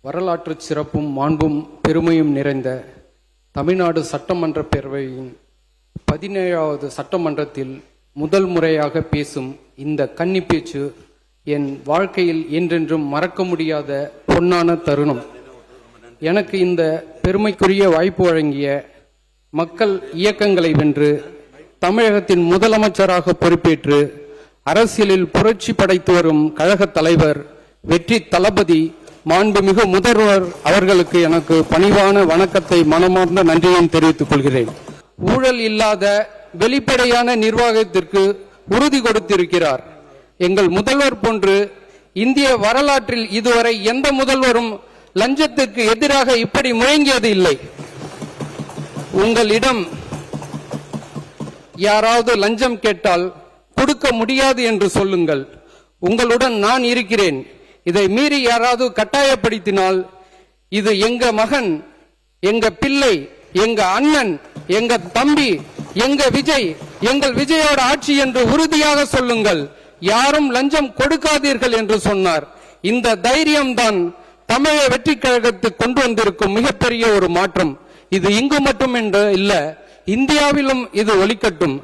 வரலாற்று சிறப்பும் மாண்பும் பெருமையும் நிறைந்த தமிழ்நாடு சட்டமன்ற பேரவையின் 17வது சட்டமன்றத்தில் முதல் முறையாக பேசும் இந்த கன்னி பேச்சு என் வாழ்க்கையில் என்றென்றும் மறக்க முடியாத பொன்னான தருணம். எனக்கு இந்த பெருமைக்குரிய வாய்ப்பு வழங்கிய மக்கள் இயக்கங்களை வென்று தமிழகத்தின் முதலமைச்சராக பொறுப்பேற்று அரசியலில் புரட்சி படைத்து வரும் கழக தலைவர் வெற்றி தளபதி மாண்புமிகு முதல்வர் அவர்களுக்கு எனக்கு பணிவான வணக்கத்தை மனமார்ந்த நன்றியையும் தெரிவித்துக் கொள்கிறேன். ஊழல் இல்லாத வெளிப்படையான நிர்வாகத்திற்கு உறுதி கொடுத்திருக்கிறார். எங்கள் முதல்வர் போன்று இந்திய வரலாற்றில் இதுவரை எந்த முதல்வரும் லஞ்சத்துக்கு எதிராக இப்படி முழங்கியது இல்லை. உங்களிடம் யாராவது லஞ்சம் கேட்டால் கொடுக்க முடியாது என்று சொல்லுங்கள். உங்களுடன் நான் இருக்கிறேன். இதை மீறி யாராவது கட்டாயப்படுத்தினால் இது எங்க மகன், எங்க பிள்ளை, எங்க அண்ணன், எங்க தம்பி, எங்க விஜய், எங்கள் விஜயோட ஆட்சி என்று உறுதியாக சொல்லுங்கள். யாரும் லஞ்சம் கொடுக்காதீர்கள் என்று சொன்னார். இந்த தைரியம்தான் தமிழக வெற்றி கழகத்துக்கு கொண்டு வந்திருக்கும் மிகப்பெரிய ஒரு மாற்றம். இது இங்கு மட்டும் என்று இல்ல, இந்தியாவிலும் இது ஒலிக்கட்டும்.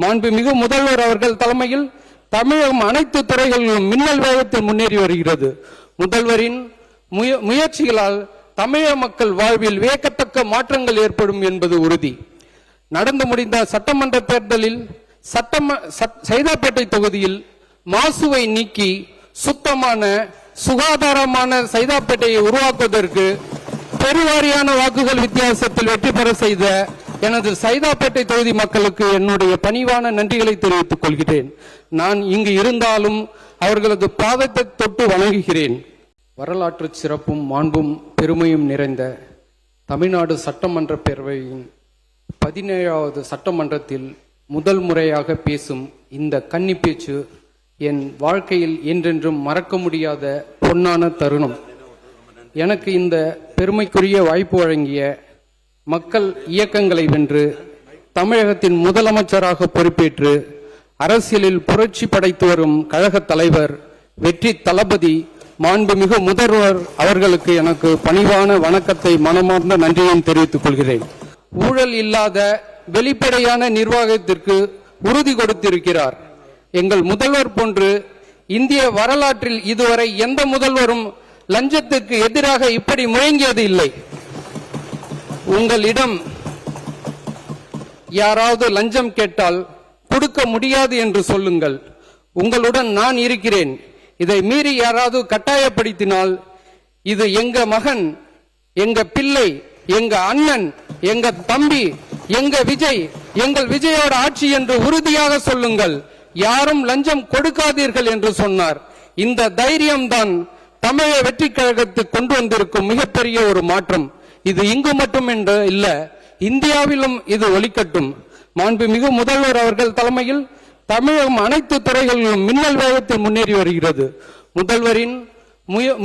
மாண்புமிகு முதல்வர் அவர்கள் தலைமையில் தமிழகம் அனைத்து துறைகளிலும் மின்னல் வேகத்தில் முன்னேறி வருகிறது. முதல்வரின் முயற்சிகளால் தமிழக மக்கள் வாழ்வில் வியக்கத்தக்க மாற்றங்கள் ஏற்படும் என்பது உறுதி. நடந்து முடிந்த சட்டமன்ற தேர்தலில் சைதாப்பேட்டை தொகுதியில் மாசுவை நீக்கி சுத்தமான சுகாதாரமான சைதாப்பேட்டையை உருவாக்குவதற்கு பெருவாரியான வாக்குகள் வித்தியாசத்தில் வெற்றி பெற செய்த எனது சைதாப்பேட்டை தொகுதி மக்களுக்கு என்னுடைய பணிவான நன்றிகளை தெரிவித்துக் கொள்கிறேன். நான் இங்கு இருந்தாலும் அவர்களது பாதத்தை தொட்டு வணங்குகிறேன். வரலாற்று சிறப்பும் மாண்பும் பெருமையும் நிறைந்த தமிழ்நாடு சட்டமன்ற பேரவையின் 17வது சட்டமன்றத்தில் முதல் முறையாக பேசும் இந்த கன்னி பேச்சு என் வாழ்க்கையில் என்றென்றும் மறக்க முடியாத பொன்னான தருணம். எனக்கு இந்த பெருமைக்குரிய வாய்ப்பு வழங்கிய மக்கள் இயக்கங்களை வென்று தமிழகத்தின் முதலமைச்சராக பொறுப்பேற்று அரசியலில் புரட்சி படைத்து வரும் கழக தலைவர் வெற்றி தளபதி மாண்புமிகு முதல்வர் அவர்களுக்கு எனக்கு பணிவான வணக்கத்தை மனமார்ந்த நன்றியையும் தெரிவித்துக் கொள்கிறேன். ஊழல் இல்லாத வெளிப்படையான நிர்வாகத்திற்கு உறுதி கொடுத்திருக்கிறார். எங்கள் முதல்வர் போன்று இந்திய வரலாற்றில் இதுவரை எந்த முதல்வரும் லஞ்சத்துக்கு எதிராக இப்படி முழங்கியது இல்லை. உங்களிடம் யாராவது லஞ்சம் கேட்டால் கொடுக்க முடியாது என்று சொல்லுங்கள். உங்களுடன் நான் இருக்கிறேன். இதை மீறி யாராவது கட்டாயப்படுத்தினால் இது எங்க மகன், எங்க பிள்ளை, எங்க அண்ணன், எங்க தம்பி, எங்க விஜய், எங்கள் விஜயோட ஆட்சி என்று உறுதியாக சொல்லுங்கள். யாரும் லஞ்சம் கொடுக்காதீர்கள் என்று சொன்னார். இந்த தைரியம்தான் தமிழக வெற்றி கழகத்துக்கு கொண்டு வந்திருக்கும் மிகப்பெரிய ஒரு மாற்றம். இது இங்கு மட்டும் என்று இல்ல, இந்தியாவிலும் இது ஒலிக்கட்டும். மாண்புமிகு முதல்வர் அவர்கள் தலைமையில் தமிழகம் அனைத்து துறைகளிலும் மின்னல் வேகத்தில் முன்னேறி வருகிறது. முதல்வரின்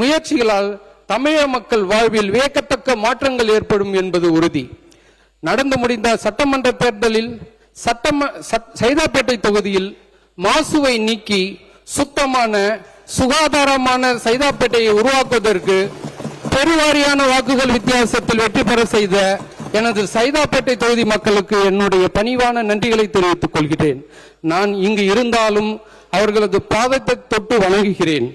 முயற்சிகளால் தமிழக மக்கள் வாழ்வில் வியக்கத்தக்க மாற்றங்கள் ஏற்படும் என்பது உறுதி. நடந்து முடிந்த சட்டமன்ற தேர்தலில் சைதாப்பேட்டை தொகுதியில் மாசுவை நீக்கி சுத்தமான சுகாதாரமான சைதாப்பேட்டையை உருவாக்குவதற்கு பெருவாரியான வாக்குகள் வித்தியாசத்தில் வெற்றி பெற செய்த எனது சைதாப்பேட்டை தொகுதி மக்களுக்கு என்னுடைய பணிவான நன்றிகளை தெரிவித்துக் கொள்கிறேன். நான் இங்கு இருந்தாலும் அவர்களது பாதத்தை தொட்டு வணங்குகிறேன்.